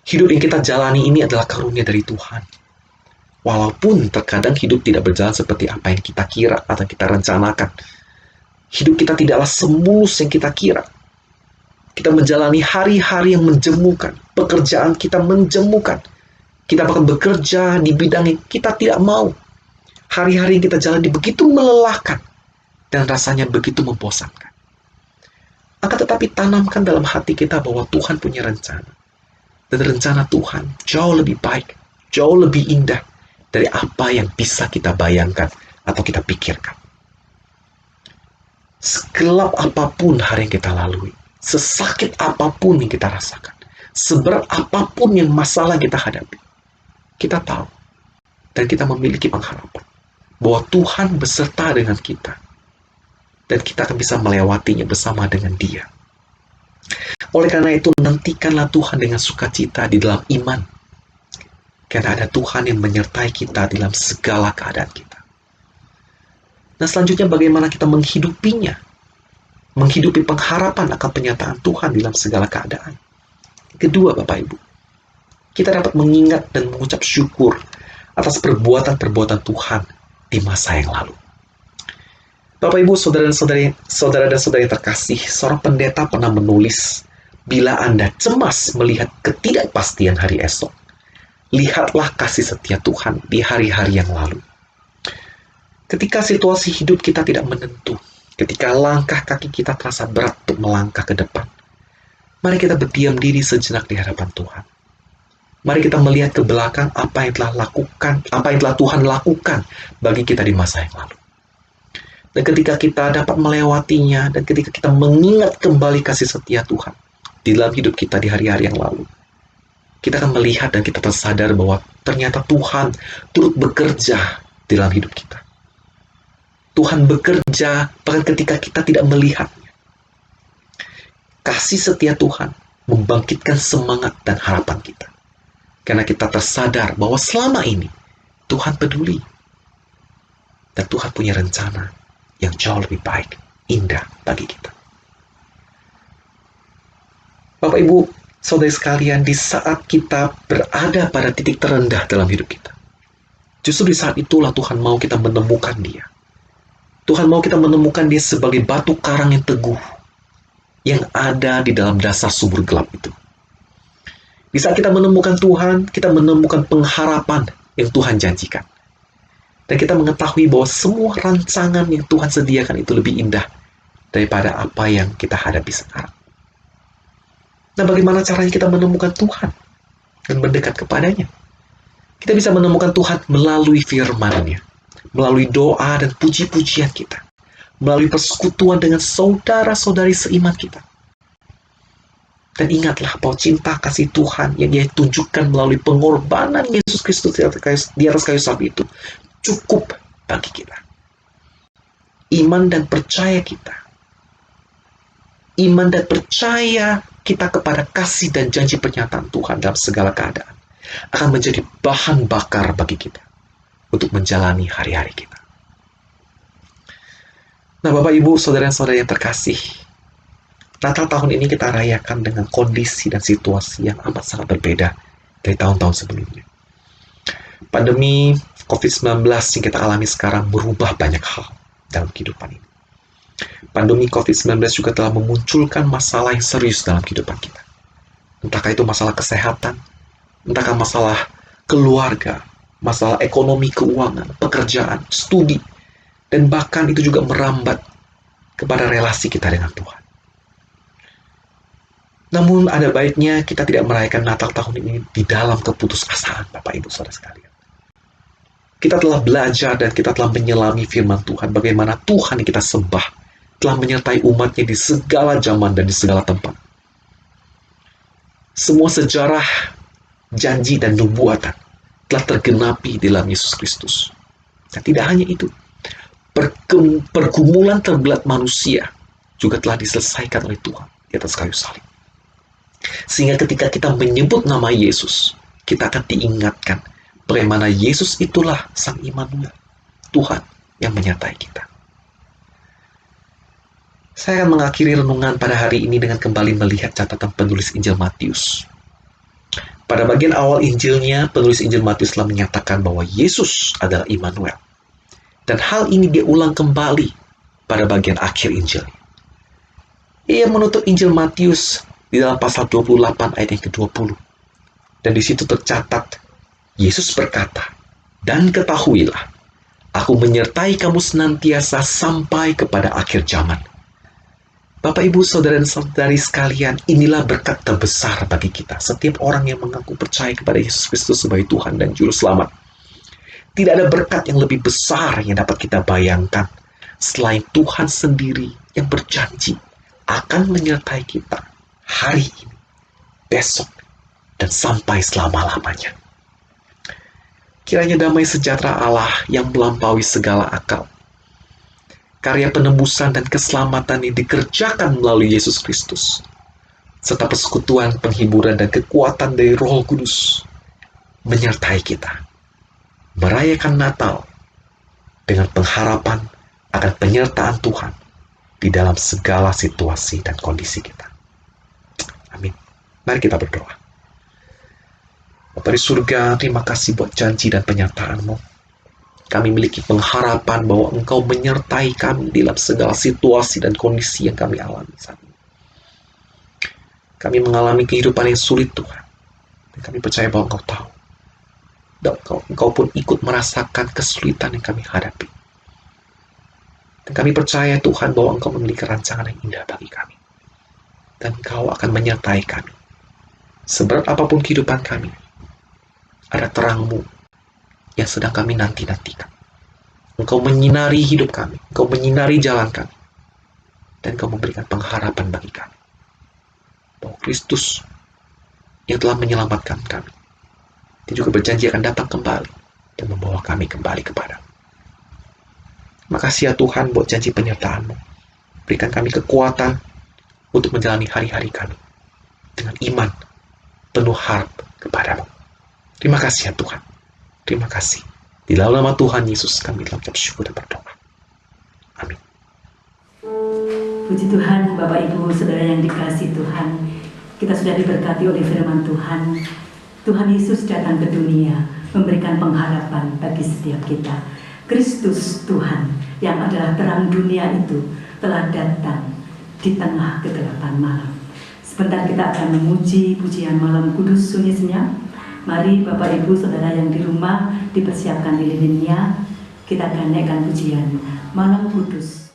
Hidup yang kita jalani ini adalah karunia dari Tuhan. Walaupun terkadang hidup tidak berjalan seperti apa yang kita kira atau kita rencanakan. Hidup kita tidaklah semulus yang kita kira. Kita menjalani hari-hari yang menjemukan. Pekerjaan kita menjemukan. Kita bahkan bekerja di bidang yang kita tidak mau. Hari-hari yang kita jalani begitu melelahkan. Dan rasanya begitu membosankan. Akan tetapi tanamkan dalam hati kita bahwa Tuhan punya rencana. Dan rencana Tuhan jauh lebih baik, jauh lebih indah dari apa yang bisa kita bayangkan atau kita pikirkan. Segelap apapun hari yang kita lalui, sesakit apapun yang kita rasakan, seberat apapun yang masalah kita hadapi, kita tahu dan kita memiliki pengharapan bahwa Tuhan beserta dengan kita dan kita akan bisa melewatinya bersama dengan Dia. Oleh karena itu, nantikanlah Tuhan dengan sukacita di dalam iman, karena ada Tuhan yang menyertai kita dalam segala keadaan kita. Nah, selanjutnya bagaimana kita menghidupinya, menghidupi pengharapan akan penyataan Tuhan dalam segala keadaan. Kedua, Bapak Ibu, kita dapat mengingat dan mengucap syukur atas perbuatan-perbuatan Tuhan di masa yang lalu. Bapak Ibu, saudara dan saudari yang terkasih, seorang pendeta pernah menulis, bila Anda cemas melihat ketidakpastian hari esok, lihatlah kasih setia Tuhan di hari-hari yang lalu. Ketika situasi hidup kita tidak menentu, ketika langkah kaki kita terasa berat untuk melangkah ke depan, mari kita berdiam diri sejenak di hadapan Tuhan. Mari kita melihat ke belakang apa yang telah Tuhan lakukan bagi kita di masa yang lalu. Dan ketika kita dapat melewatinya, dan ketika kita mengingat kembali kasih setia Tuhan di dalam hidup kita di hari-hari yang lalu, kita akan melihat dan kita tersadar bahwa ternyata Tuhan turut bekerja dalam hidup kita. Tuhan bekerja bahkan ketika kita tidak melihatnya. Kasih setia Tuhan membangkitkan semangat dan harapan kita. Karena kita tersadar bahwa selama ini Tuhan peduli. Dan Tuhan punya rencana yang jauh lebih baik, indah bagi kita. Bapak Ibu, saudara sekalian, di saat kita berada pada titik terendah dalam hidup kita, justru di saat itulah Tuhan mau kita menemukan Dia. Tuhan mau kita menemukan Dia sebagai batu karang yang teguh, yang ada di dalam dasar sumur gelap itu. Di saat kita menemukan Tuhan, kita menemukan pengharapan yang Tuhan janjikan. Dan kita mengetahui bahwa semua rancangan yang Tuhan sediakan itu lebih indah daripada apa yang kita hadapi sekarang. Nah, bagaimana caranya kita menemukan Tuhan dan mendekat kepadanya? Kita bisa menemukan Tuhan melalui firman-Nya, melalui doa dan puji-pujian kita, melalui persekutuan dengan saudara-saudari seiman kita. Dan ingatlah bahwa cinta kasih Tuhan yang Dia tunjukkan melalui pengorbanan Yesus Kristus di atas kayu salib itu cukup bagi kita. Iman dan percaya kita kepada kasih dan janji pernyataan Tuhan dalam segala keadaan akan menjadi bahan bakar bagi kita untuk menjalani hari-hari kita. Nah, Bapak Ibu, saudara-saudara yang terkasih, Natal tahun ini kita rayakan dengan kondisi dan situasi yang amat sangat berbeda dari tahun-tahun sebelumnya. Pandemi COVID-19 yang kita alami sekarang merubah banyak hal dalam kehidupan ini. Pandemi COVID-19 juga telah memunculkan masalah yang serius dalam kehidupan kita. Entahkah itu masalah kesehatan, entahkah masalah keluarga, masalah ekonomi, keuangan, pekerjaan, studi, dan bahkan itu juga merambat kepada relasi kita dengan Tuhan. Namun ada baiknya kita tidak merayakan Natal tahun ini di dalam keputusasaan, Bapak Ibu Saudara sekalian. Kita telah belajar dan kita telah menyelami firman Tuhan, bagaimana Tuhan yang kita sembah telah menyertai umatnya di segala zaman dan di segala tempat. Semua sejarah, janji dan nubuatan telah tergenapi di dalam Yesus Kristus. Dan tidak hanya itu, pergumulan terbelat manusia juga telah diselesaikan oleh Tuhan di atas kayu salib. Sehingga ketika kita menyebut nama Yesus, kita akan diingatkan bagaimana Yesus itulah Sang Immanuel, Tuhan yang menyertai kita. Saya akan mengakhiri renungan pada hari ini dengan kembali melihat catatan penulis Injil Matius. Pada bagian awal Injilnya, penulis Injil Matius telah menyatakan bahwa Yesus adalah Immanuel. Dan hal ini dia ulang kembali pada bagian akhir Injil. Ia menutup Injil Matius di dalam pasal 28 ayat yang ke-20. Dan di situ tercatat, Yesus berkata, "Dan ketahuilah, aku menyertai kamu senantiasa sampai kepada akhir zaman." Bapak, Ibu, Saudara dan Saudari sekalian, inilah berkat terbesar bagi kita. Setiap orang yang mengaku percaya kepada Yesus Kristus sebagai Tuhan dan Juru Selamat. Tidak ada berkat yang lebih besar yang dapat kita bayangkan selain Tuhan sendiri yang berjanji akan menyertai kita hari ini, besok, dan sampai selama-lamanya. Kiranya damai sejahtera Allah yang melampaui segala akal, karya penebusan dan keselamatan yang dikerjakan melalui Yesus Kristus, serta persekutuan, penghiburan, dan kekuatan dari Roh Kudus menyertai kita merayakan Natal dengan pengharapan akan penyertaan Tuhan di dalam segala situasi dan kondisi kita. Amin. Mari kita berdoa. Bapa di surga, terima kasih buat janji dan penyertaan-Mu. Kami memiliki pengharapan bahwa Engkau menyertai kami dalam segala situasi dan kondisi yang kami alami saat ini. Kami mengalami kehidupan yang sulit, Tuhan. Dan kami percaya bahwa Engkau tahu. Dan Engkau pun ikut merasakan kesulitan yang kami hadapi. Dan kami percaya, Tuhan, bahwa Engkau memiliki rancangan yang indah bagi kami. Dan Engkau akan menyertai kami. Seberat apapun kehidupan kami, ada terang-Mu yang sedang kami nanti-nantikan. Engkau menyinari hidup kami, Engkau menyinari jalan kami, dan Engkau memberikan pengharapan bagi kami bahwa Kristus yang telah menyelamatkan kami, Dia juga berjanji akan datang kembali dan membawa kami kembali kepada-Mu. Makasih ya Tuhan buat janji penyertaan-Mu. Berikan kami kekuatan untuk menjalani hari-hari kami dengan iman penuh harap kepada-Mu. Terima kasih ya Tuhan. Terima kasih. Di dalam nama Tuhan Yesus kami telah mengucap syukur dan berdoa. Amin. Puji Tuhan, Bapak Ibu, Saudara yang dikasihi Tuhan, kita sudah diberkati oleh firman Tuhan. Tuhan Yesus datang ke dunia, memberikan pengharapan bagi setiap kita. Kristus Tuhan, yang adalah terang dunia itu, telah datang di tengah kegelapan malam. Sebentar kita akan memuji pujian malam kudus sunyi senyap. Mari Bapak Ibu Saudara yang di rumah dipersiapkan lilinnya. Kita akan naikkan pujian malam kudus.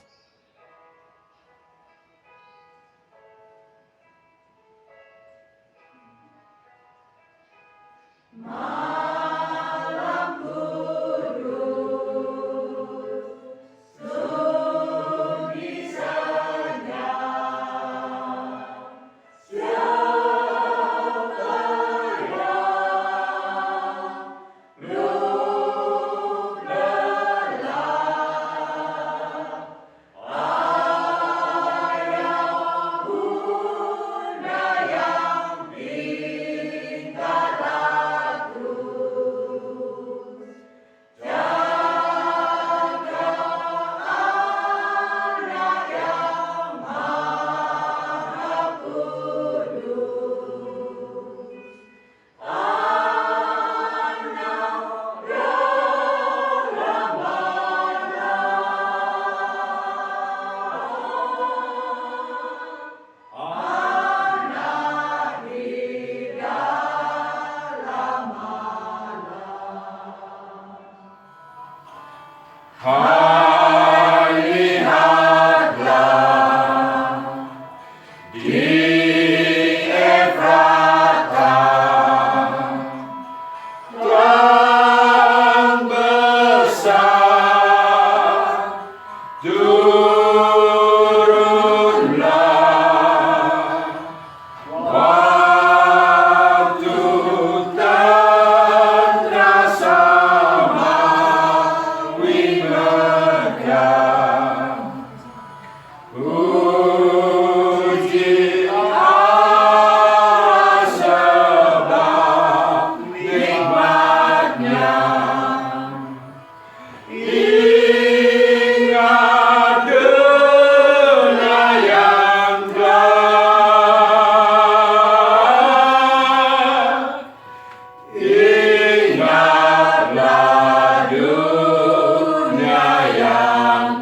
Ingatlah dunia yang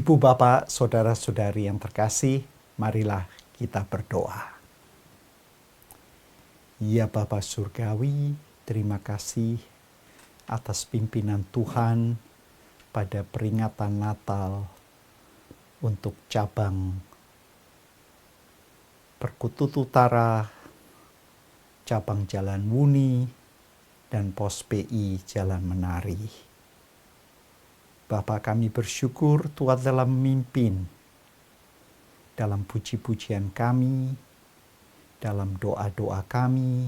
Ibu, Bapak, Saudara-saudari yang terkasih, marilah kita berdoa. Ya Bapa Surgawi, terima kasih atas pimpinan Tuhan pada peringatan Natal untuk cabang Perkutut Utara, cabang Jalan Wuni, dan Pos PI Jalan Menari. Bapa, kami bersyukur Tuhan telah memimpin dalam puji-pujian kami, dalam doa-doa kami,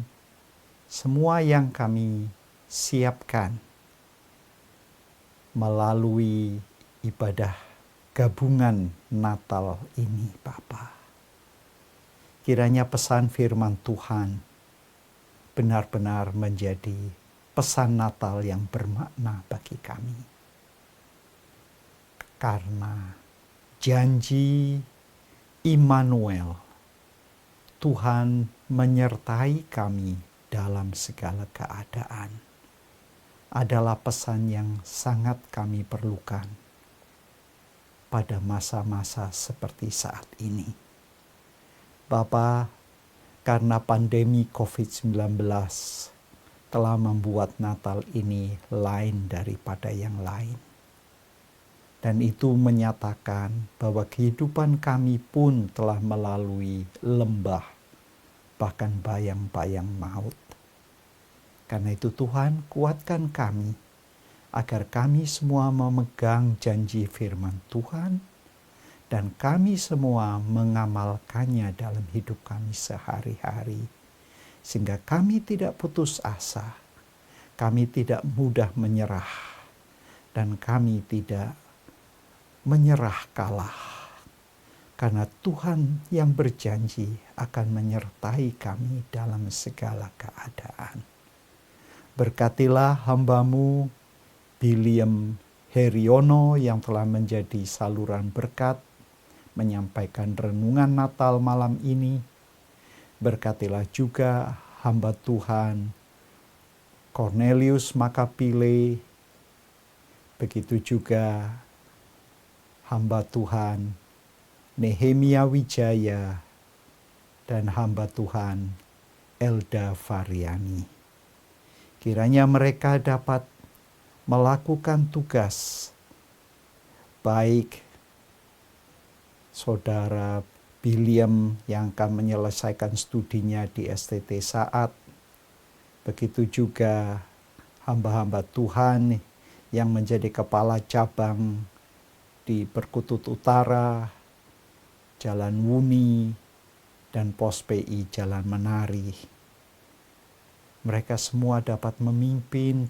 semua yang kami siapkan melalui ibadah gabungan Natal ini, Bapa. Kiranya pesan firman Tuhan benar-benar menjadi pesan Natal yang bermakna bagi kami. Karena janji Immanuel, Tuhan menyertai kami dalam segala keadaan, adalah pesan yang sangat kami perlukan pada masa-masa seperti saat ini. Bapa, karena pandemi COVID-19 telah membuat Natal ini lain daripada yang lain. Dan itu menyatakan bahwa kehidupan kami pun telah melalui lembah, bahkan bayang-bayang maut. Karena itu Tuhan, kuatkan kami, agar kami semua memegang janji firman Tuhan, dan kami semua mengamalkannya dalam hidup kami sehari-hari. Sehingga kami tidak putus asa, kami tidak mudah menyerah, dan kami tidak menyerah kalah, karena Tuhan yang berjanji akan menyertai kami dalam segala keadaan. Berkatilah hamba-Mu William Heriono yang telah menjadi saluran berkat menyampaikan renungan Natal malam ini. Berkatilah juga hamba Tuhan Cornelius Makapile, begitu juga hamba Tuhan Nehemia Wijaya, dan hamba Tuhan Elda Variani. Kiranya mereka dapat melakukan tugas, baik saudara William yang akan menyelesaikan studinya di STT Saat, begitu juga hamba-hamba Tuhan yang menjadi kepala cabang di Perkutut Utara, Jalan Wuni, dan Pos PI Jalan Menari. Mereka semua dapat memimpin,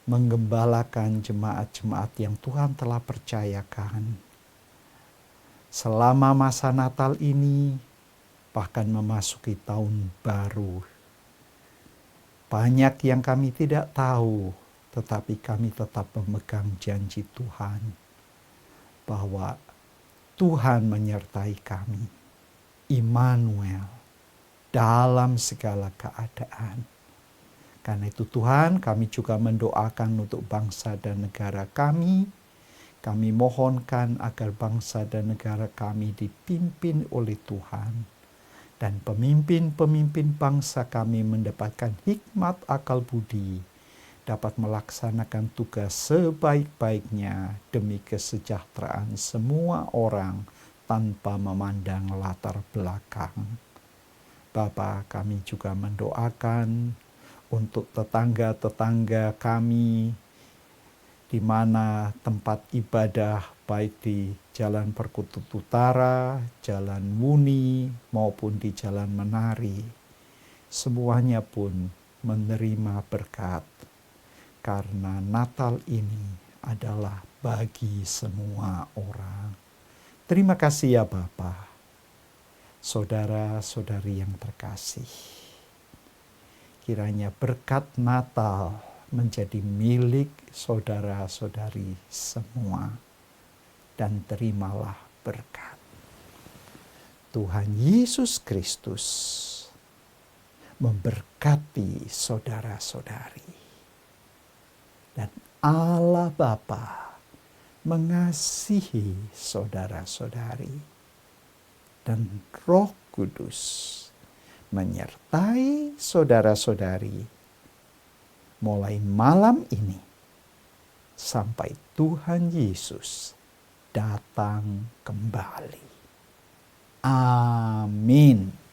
menggembalakan jemaat-jemaat yang Tuhan telah percayakan. Selama masa Natal ini, bahkan memasuki tahun baru. Banyak yang kami tidak tahu, tetapi kami tetap memegang janji Tuhan bahwa Tuhan menyertai kami, Immanuel, dalam segala keadaan. Karena itu Tuhan, kami juga mendoakan untuk bangsa dan negara kami. Kami mohonkan agar bangsa dan negara kami dipimpin oleh Tuhan. Dan pemimpin-pemimpin bangsa kami mendapatkan hikmat akal budi, dapat melaksanakan tugas sebaik-baiknya demi kesejahteraan semua orang tanpa memandang latar belakang. Bapa, kami juga mendoakan untuk tetangga-tetangga kami di mana tempat ibadah baik di Jalan Perkutut Utara, Jalan Wuni maupun di Jalan Menari, semuanya pun menerima berkat. Karena Natal ini adalah bagi semua orang. Terima kasih ya Bapa. Saudara-saudari yang terkasih, kiranya berkat Natal menjadi milik saudara-saudari semua, dan terimalah berkat. Tuhan Yesus Kristus memberkati saudara-saudari. Dan Allah Bapa mengasihi saudara-saudari, dan Roh Kudus menyertai saudara-saudari mulai malam ini sampai Tuhan Yesus datang kembali. Amin.